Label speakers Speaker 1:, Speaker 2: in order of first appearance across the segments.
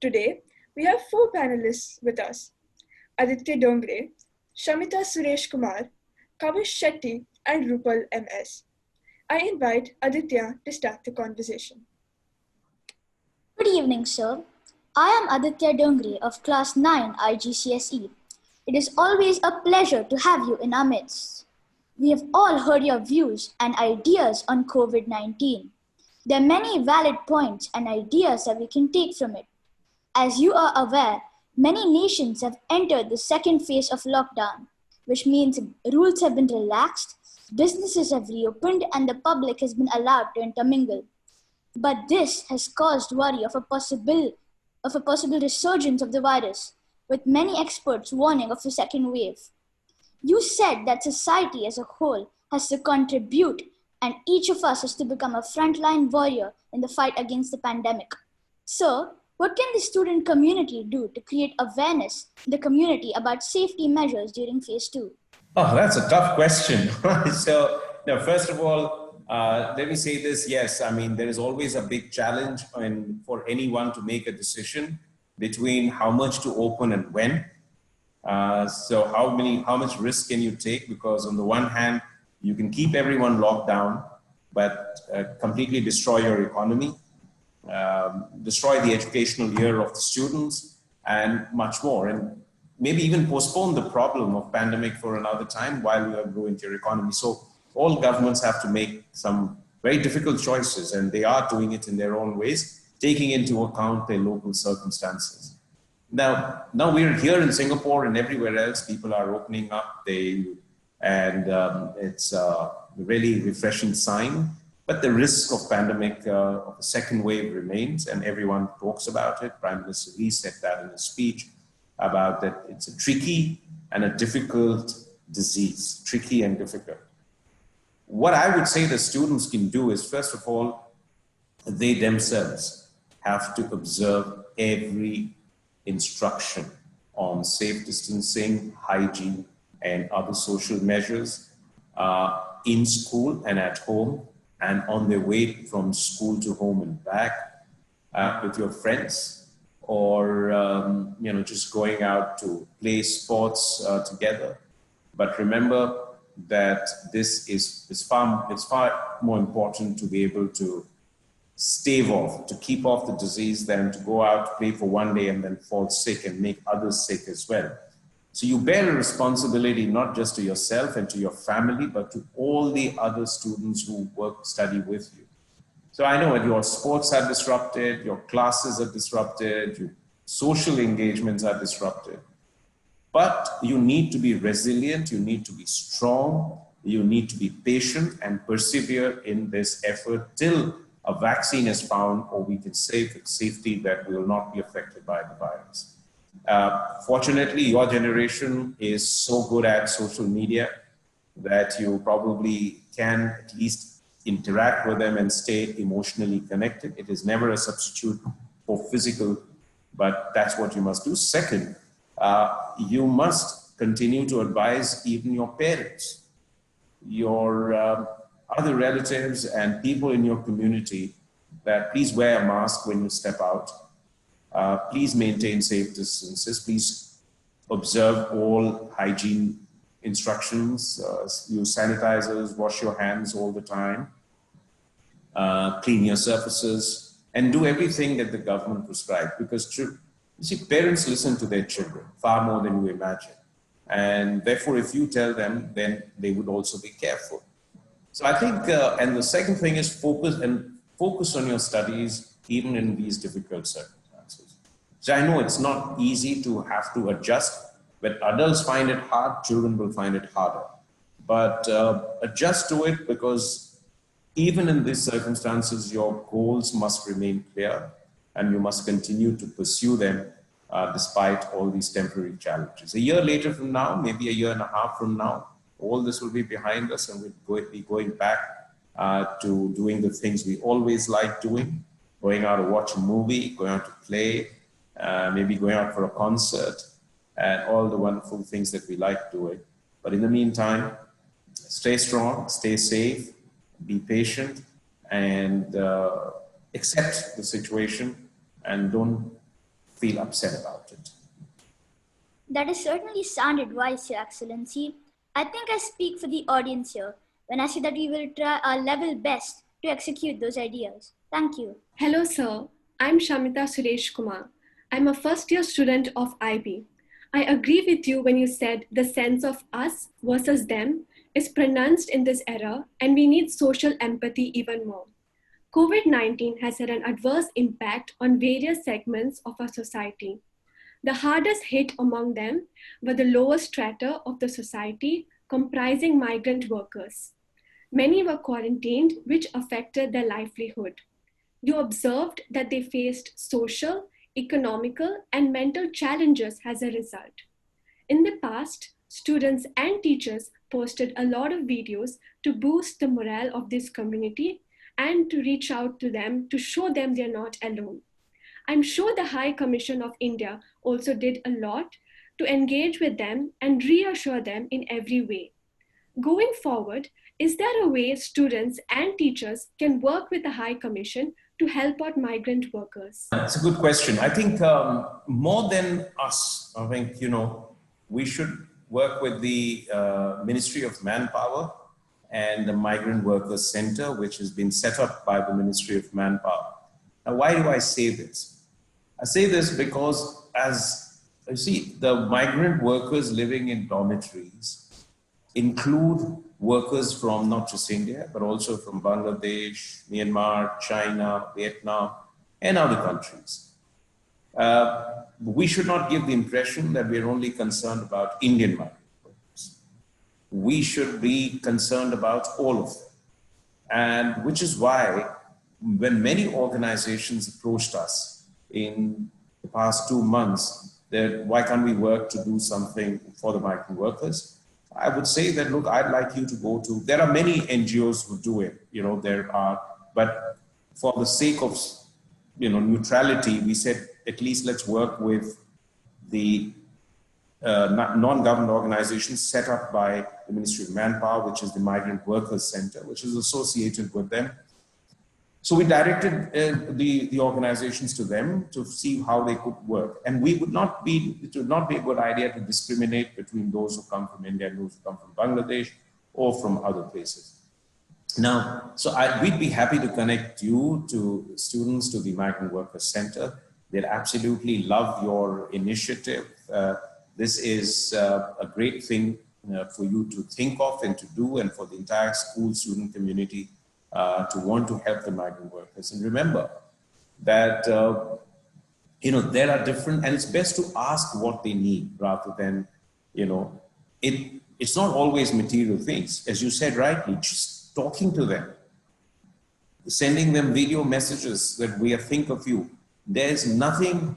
Speaker 1: Today, we have four panelists with us: Aditya Dongre, Shamita Suresh Kumar, Kavish Shetty, and Rupal MS. I invite Aditya to start the conversation.
Speaker 2: Good evening, sir. I am Aditya Dongre of Class 9 IGCSE. It is always a pleasure to have you in our midst. We have all heard your views and ideas on COVID-19. There are many valid points and ideas that we can take from it. As you are aware, many nations have entered the second phase of lockdown, which means rules have been relaxed, businesses have reopened, and the public has been allowed to intermingle. But this has caused worry of a possible resurgence of the virus, with many experts warning of a second wave. You said that society as a whole has to contribute and each of us has to become a frontline warrior in the fight against the pandemic. So, what can the student community do to create awareness in the community about safety measures during phase 2?
Speaker 3: Oh, that's a tough question. So, first of all, let me say this. Yes, I mean, there is always a big challenge for anyone to make a decision between how much to open and when. So how much risk can you take? Because on the one hand, you can keep everyone locked down, but completely destroy your economy, destroy the educational year of the students, and much more. And maybe even postpone the problem of pandemic for another time while you grow into your economy. So all governments have to make some very difficult choices, and they are doing it in their own ways, taking into account their local circumstances. Now we're here in Singapore and everywhere else, people are opening up, it's a really refreshing sign. But the risk of pandemic, of a second wave remains, and everyone talks about it. Prime Minister Lee said that in his speech about that it's a tricky and a difficult disease, tricky and difficult. What I would say the students can do is, first of all, they themselves have to observe every instruction on safe distancing, hygiene, and other social measures in school and at home, and on their way from school to home and back, with your friends, or just going out to play sports together. But remember that it's far more important to be able to stave off, to keep off the disease, than to go out, play for one day and then fall sick and make others sick as well. So you bear a responsibility not just to yourself and to your family, but to all the other students who study with you. So I know that your sports are disrupted, your classes are disrupted, your social engagements are disrupted. But you need to be resilient, you need to be strong, you need to be patient and persevere in this effort till a vaccine is found, or we can say with safety that will not be affected by the virus. Fortunately, your generation is so good at social media that you probably can at least interact with them and stay emotionally connected. It is never a substitute for physical, but that's what you must do. Second, you must continue to advise even your parents, your other relatives and people in your community that please wear a mask when you step out. Please maintain safe distances. Please observe all hygiene instructions. Use sanitizers, wash your hands all the time. Clean your surfaces, and do everything that the government prescribes, because you see, parents listen to their children far more than you imagine. And therefore, if you tell them, then they would also be careful. So I think, and the second thing is focus on your studies, even in these difficult circumstances. So I know it's not easy to have to adjust. When adults find it hard, children will find it harder. But adjust to it, because even in these circumstances, your goals must remain clear and you must continue to pursue them despite all these temporary challenges. A year later from now, maybe a year and a half from now, all this will be behind us and we'll be going back to doing the things we always liked doing, going out to watch a movie, going out to play, maybe going out for a concert, and all the wonderful things that we like doing. But in the meantime, stay strong, stay safe, be patient, and accept the situation, and don't feel upset about it.
Speaker 2: That is certainly sound advice, Your Excellency. I think I speak for the audience here when I say that we will try our level best to execute those ideas. Thank you.
Speaker 4: Hello, sir. I'm Shamita Suresh Kumar. I'm a first-year student of IB. I agree with you when you said the sense of us versus them is pronounced in this era, and we need social empathy even more. COVID-19 has had an adverse impact on various segments of our society. The hardest hit among them were the lower strata of the society, comprising migrant workers. Many were quarantined, which affected their livelihood. You observed that they faced social, economical, and mental challenges as a result. In the past, students and teachers posted a lot of videos to boost the morale of this community and to reach out to them to show them they're not alone. I'm sure the High Commission of India also did a lot to engage with them and reassure them in every way. Going forward, is there a way students and teachers can work with the High Commission to help out migrant workers?
Speaker 3: It's a good question. I think more than us, I think, we should work with the Ministry of Manpower and the Migrant Workers Center, which has been set up by the Ministry of Manpower. Now, why do I say this? I say this because, as you see, the migrant workers living in dormitories include workers from not just India, but also from Bangladesh, Myanmar, China, Vietnam, and other countries. We should not give the impression that we're only concerned about Indian migrant workers. We should be concerned about all of them. And which is why when many organizations approached us in the past 2 months, that why can't we work to do something for the migrant workers? I would say that, look, I'd like you to go to, there are many NGOs who do it, but for the sake of, neutrality, we said, at least let's work with the non-government organizations set up by the Ministry of Manpower, which is the Migrant Workers Center, which is associated with them. So we directed the organizations to them to see how they could work. And it would not be a good idea to discriminate between those who come from India and those who come from Bangladesh or from other places. Now, so we'd be happy to connect you to students to the Migrant Workers Center. They'd absolutely love your initiative. This is a great thing for you to think of and to do, and for the entire school student community to want to help the migrant workers. And remember that, there are different, and it's best to ask what they need rather than, it's not always material things. As you said rightly, just talking to them, sending them video messages that we think of you. There's nothing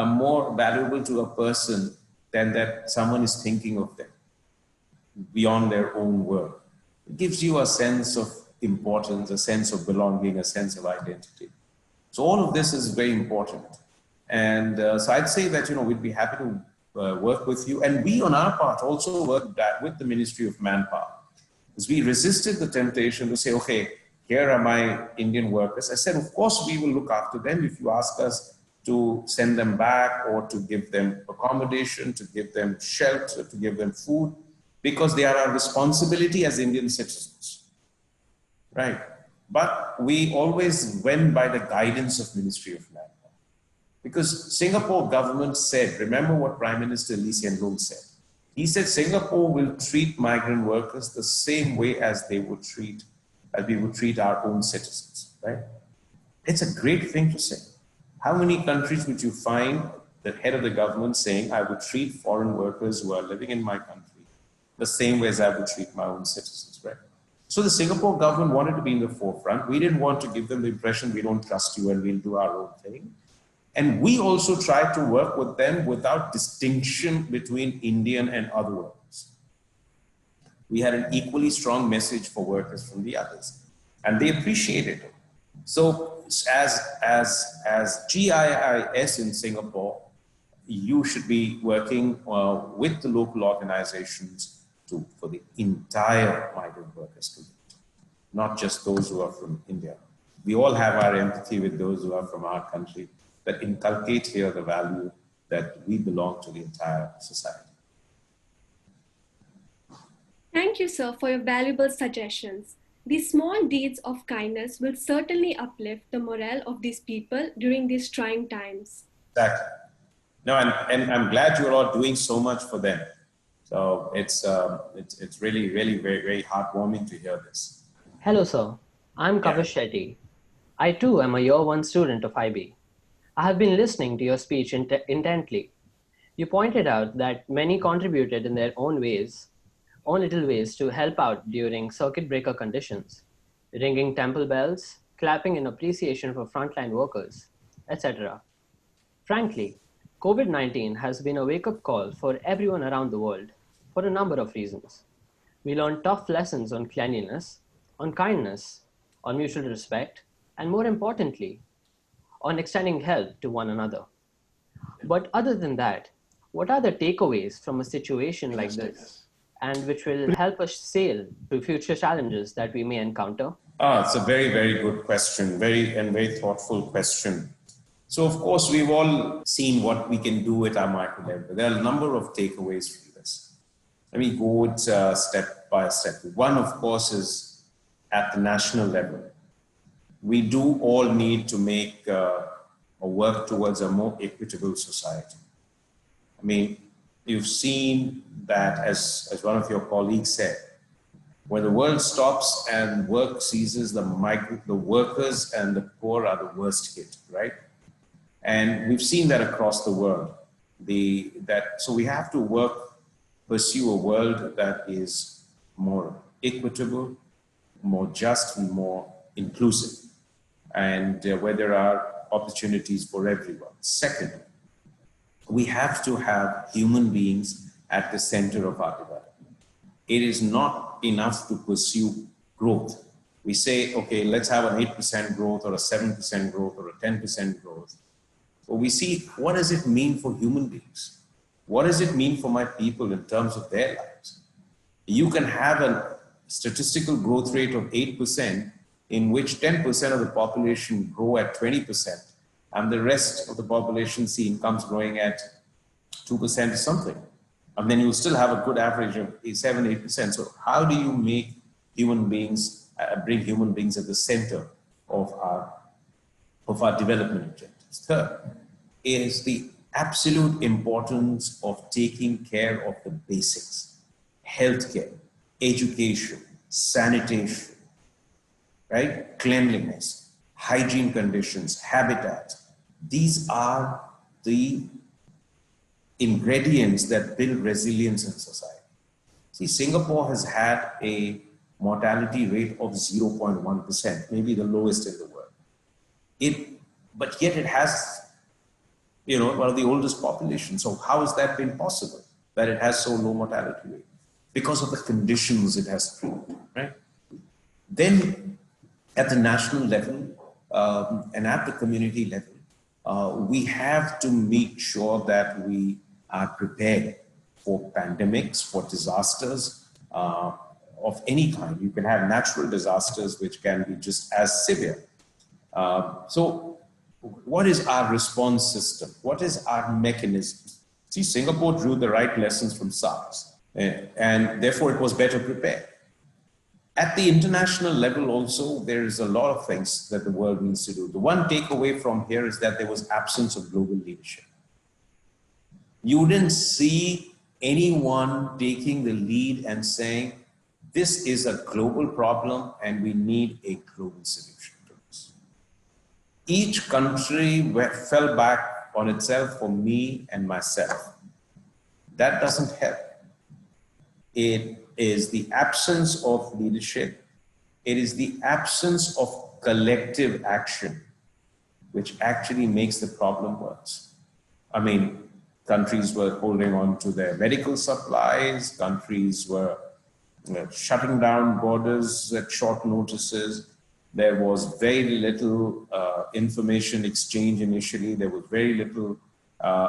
Speaker 3: more valuable to a person than that someone is thinking of them beyond their own work. It gives you a sense of importance, a sense of belonging, a sense of identity. So all of this is very important. And so I'd say that, we'd be happy to work with you. And we on our part also work with the Ministry of Manpower. Because we resisted the temptation to say, okay, here are my Indian workers. I said, of course, we will look after them if you ask us to send them back or to give them accommodation, to give them shelter, to give them food, because they are our responsibility as Indian citizens. Right. But we always went by the guidance of Ministry of Manpower. Because Singapore government said, remember what Prime Minister Lee Hsien Loong said. He said Singapore will treat migrant workers the same way as we would treat our own citizens, right? It's a great thing to say. How many countries would you find the head of the government saying, I would treat foreign workers who are living in my country the same way as I would treat my own citizens, right? So the Singapore government wanted to be in the forefront. We didn't want to give them the impression we don't trust you and we'll do our own thing. And we also tried to work with them without distinction between Indian and other workers. We had an equally strong message for workers from the others, and they appreciated it. So as GIIS in Singapore, you should be working with the local organizations for the entire migrant workers community, not just those who are from India. We all have our empathy with those who are from our country, that inculcate here the value that we belong to the entire society.
Speaker 4: Thank you, sir, for your valuable suggestions. These small deeds of kindness will certainly uplift the morale of these people during these trying times.
Speaker 3: Exactly. No, and I'm glad you're all doing so much for them. So it's really, really very, very heartwarming to hear this.
Speaker 5: Hello, sir. I'm Kavish Shetty. I too am a year one student of IB. I have been listening to your speech intently. You pointed out that many contributed in their own little ways to help out during circuit breaker conditions, ringing temple bells, clapping in appreciation for frontline workers, etc. Frankly, COVID-19 has been a wake-up call for everyone around the world for a number of reasons. We learned tough lessons on cleanliness, on kindness, on mutual respect, and more importantly, on extending help to one another. But other than that, what are the takeaways from a situation like this, and which will help us sail through future challenges that we may encounter?
Speaker 3: It's a very, very good question, very thoughtful question. So, of course, we've all seen what we can do at our micro level. There are a number of takeaways from this. Let me go it step by step. One, of course, is at the national level. We do all need to make or work towards a more equitable society. I mean, you've seen that, as one of your colleagues said, when the world stops and work ceases, the workers and the poor are the worst hit, right? And we've seen that across the world. So we have to pursue a world that is more equitable, more just, and more inclusive, and where there are opportunities for everyone. Second, we have to have human beings at the center of our development. It is not enough to pursue growth. We say, okay, let's have an 8% growth or a 7% growth or a 10% growth. But we see, what does it mean for human beings? What does it mean for my people in terms of their lives? You can have a statistical growth rate of 8% in which 10% of the population grow at 20% and the rest of the population see incomes growing at 2% or something. And then you'll still have a good average of 7, 8%. So how do you make human beings, bring human beings at the center of our development objectives? Third is the absolute importance of taking care of the basics: healthcare, education, sanitation, right? Cleanliness, hygiene conditions, habitat. These are the ingredients that build resilience in society. See, Singapore has had a mortality rate of 0.1%, maybe the lowest in the world. But yet it has, one of the oldest populations. So how has that been possible, that it has so low mortality rate? Because of the conditions it has created, right? Then at the national level and at the community level, we have to make sure that we are prepared for pandemics, for disasters of any kind. You can have natural disasters which can be just as severe. So what is our response system? What is our mechanism? See, Singapore drew the right lessons from SARS, and therefore it was better prepared. At the international level also, there is a lot of things that the world needs to do. The one takeaway from here is that there was absence of global leadership. You didn't see anyone taking the lead and saying, this is a global problem and we need a global solution to this. Each country fell back on itself for me and myself. That doesn't help. It is the absence of leadership. It is the absence of collective action which actually makes the problem worse. I mean, countries were holding on to their medical supplies. Countries were shutting down borders at short notices. There was very little information exchange initially. There was very little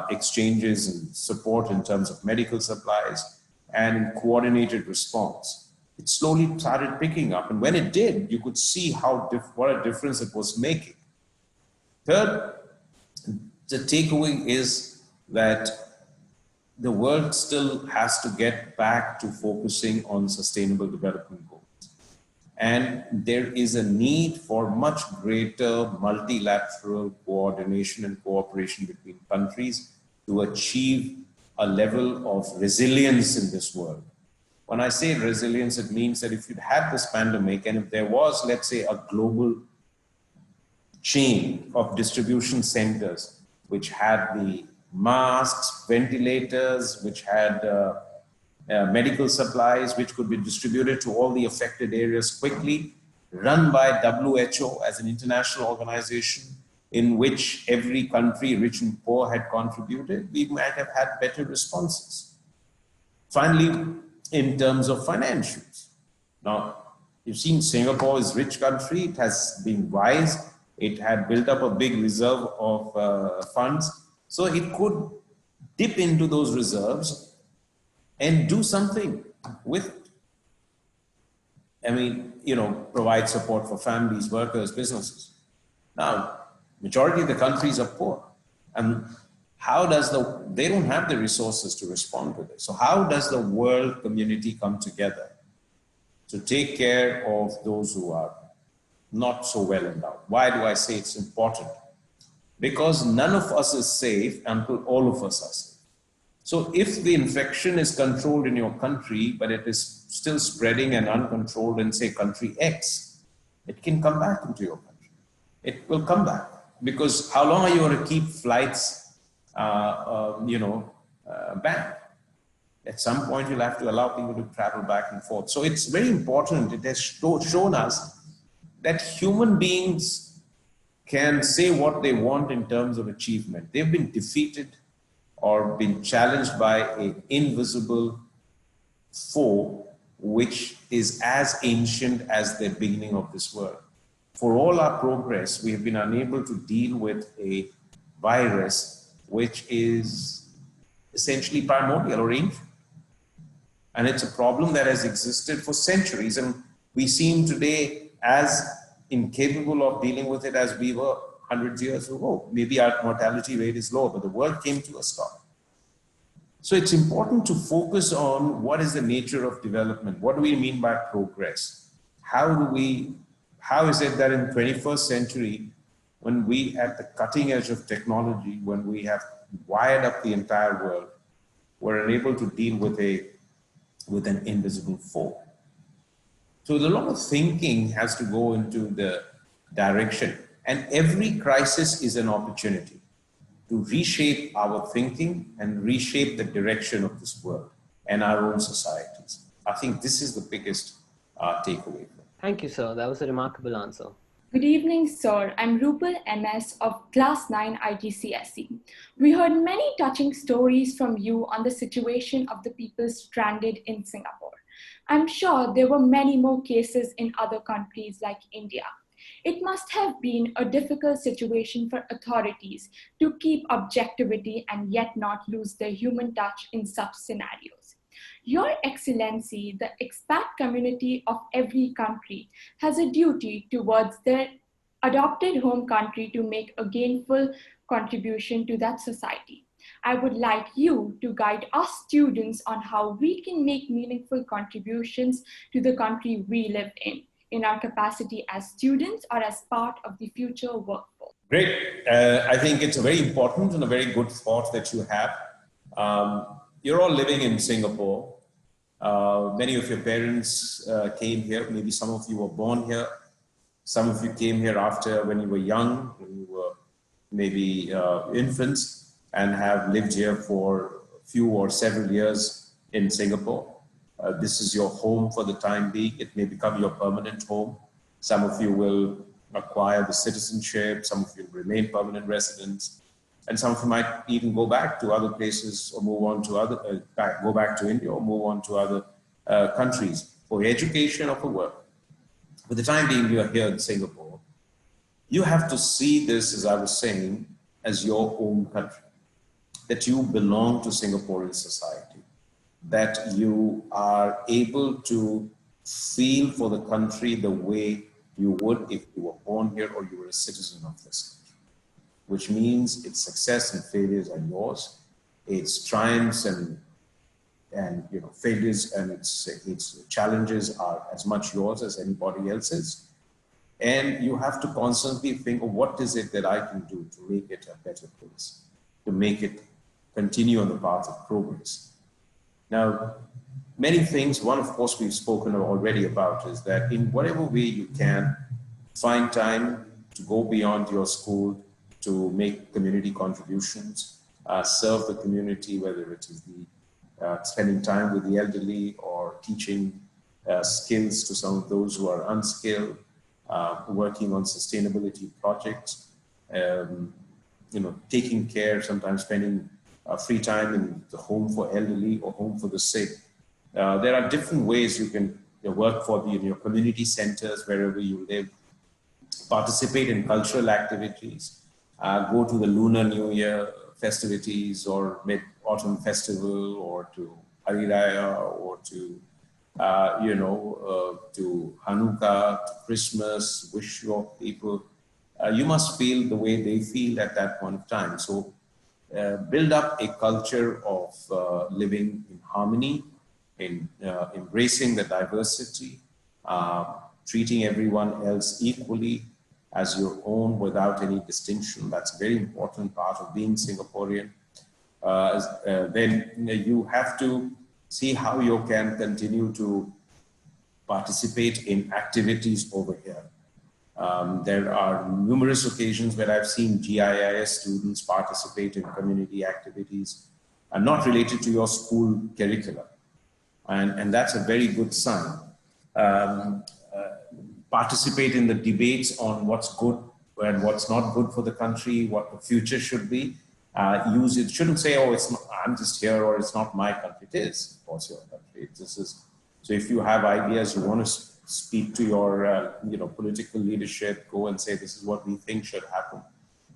Speaker 3: exchanges and support in terms of medical supplies and coordinated response. It slowly started picking up. And when it did, you could see what a difference it was making. Third, The takeaway is that the world still has to get back to focusing on sustainable development goals. And there is a need for much greater multilateral coordination and cooperation between countries to achieve a level of resilience in this world. When I say resilience, it means that if you'd had this pandemic and if there was, let's say, a global chain of distribution centers which had the masks, ventilators, which had medical supplies, which could be distributed to all the affected areas quickly, run by WHO as an international organization in which every country, rich and poor, had contributed, we might have had better responses. Finally, in terms of financials. Now, you've seen Singapore is a rich country. It has been wise. It had built up a big reserve of funds. So it could dip into those reserves and do something with it. I mean, provide support for families, workers, businesses. Now, majority of the countries are poor. And they don't have the resources to respond to this. So how does the world community come together to take care of those who are not so well endowed? Why do I say it's important? Because none of us is safe until all of us are safe. So if the infection is controlled in your country, but it is still spreading and uncontrolled in, say, country X, it can come back into your country. It will come back. Because how long are you going to keep flights banned? At some point, you'll have to allow people to travel back and forth. So it's very important. It has shown us that human beings can say what they want in terms of achievement. They've been defeated or been challenged by an invisible foe, which is as ancient as the beginning of this world. For all our progress, we have been unable to deal with a virus which is essentially primordial or ancient. And it's a problem that has existed for centuries. And we seem today as incapable of dealing with it as we were hundreds of years ago. Maybe our mortality rate is low, but the world came to a stop. So it's important to focus on what is the nature of development? What do we mean by progress? How is it that in the 21st century, when we at the cutting edge of technology, when we have wired up the entire world, we're unable to deal with an invisible foe? So a lot of thinking has to go into the direction, and every crisis is an opportunity to reshape our thinking and reshape the direction of this world and our own societies. I think this is the biggest takeaway.
Speaker 5: Thank you, sir. That was a remarkable answer.
Speaker 6: Good evening, sir. I'm Rupal MS of Class 9 IGCSE. We heard many touching stories from you on the situation of the people stranded in Singapore. I'm sure there were many more cases in other countries like India. It must have been a difficult situation for authorities to keep objectivity and yet not lose their human touch in such scenarios. Your Excellency, the expat community of every country has a duty towards their adopted home country to make a gainful contribution to that society. I would like you to guide us students on how we can make meaningful contributions to the country we live in our capacity as students or as part of the future workforce.
Speaker 3: Great. I think it's a very important and a very good thought that you have. You're all living in Singapore. Many of your parents came here. Maybe some of you were born here. Some of you came here after when you were young, when you were maybe infants, and have lived here for a few or several years in Singapore. This is your home for the time being. It may become your permanent home. Some of you will acquire the citizenship. Some of you will remain permanent residents. And some of you might even go back to other places or move on to go back to India or move on to other countries for education or for work. For the time being, you are here in Singapore. You have to see this, as I was saying, as your own country, that you belong to Singaporean society, that you are able to feel for the country the way you would if you were born here or you were a citizen of this country. which means its success and failures are yours. Its triumphs and failures and its challenges are as much yours as anybody else's. And you have to constantly think of what is it that I can do to make it a better place, to make it continue on the path of progress. Now, many things, one of course we've spoken already about, is that in whatever way you can, find time to go beyond your school to make community contributions, serve the community, whether it is spending time with the elderly or teaching skills to some of those who are unskilled, working on sustainability projects, taking care, sometimes spending free time in the home for elderly or home for the sick. There are different ways you can work for your community centers wherever you live, participate in cultural activities, go to the Lunar New Year festivities or Mid-Autumn Festival or to Hari Raya or to to Hanukkah, to Christmas, wish your people. You must feel the way they feel at that point of time. So build up a culture of living in harmony, in embracing the diversity, treating everyone else equally as your own without any distinction. That's a very important part of being Singaporean. Then you have to see how you can continue to participate in activities over here. There are numerous occasions where I've seen GIIS students participate in community activities not related to your school curriculum. And that's a very good sign. Participate in the debates on what's good and what's not good for the country, what the future should be. Use it. Shouldn't say, oh, I'm just here, or it's not my country. It is, of course, your country. So if you have ideas, you want to speak to your political leadership, go and say, this is what we think should happen,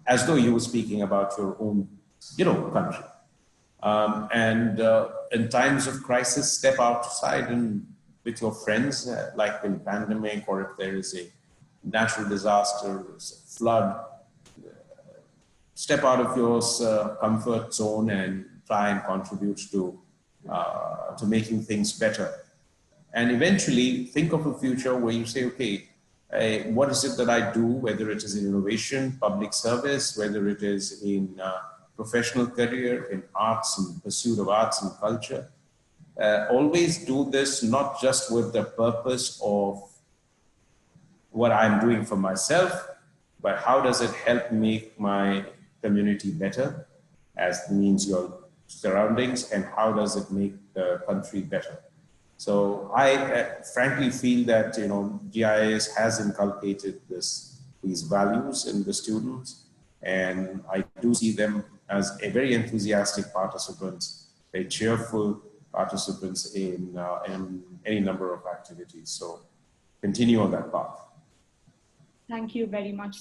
Speaker 3: as though you were speaking about your own country. In times of crisis, step outside and with your friends, like in pandemic, or if there is a natural disaster, a flood, step out of your comfort zone and try and contribute to making things better. And eventually think of a future where you say, okay, what is it that I do, whether it is in innovation, public service, whether it is in professional career, in arts and pursuit of arts and culture. Always do this not just with the purpose of what I'm doing for myself, but how does it help make my community better, as means your surroundings, and how does it make the country better? So I frankly feel that GIIS has inculcated these values in the students, and I do see them as a very enthusiastic participants, very cheerful participants in any number of activities. So continue on that path.
Speaker 6: Thank you very much.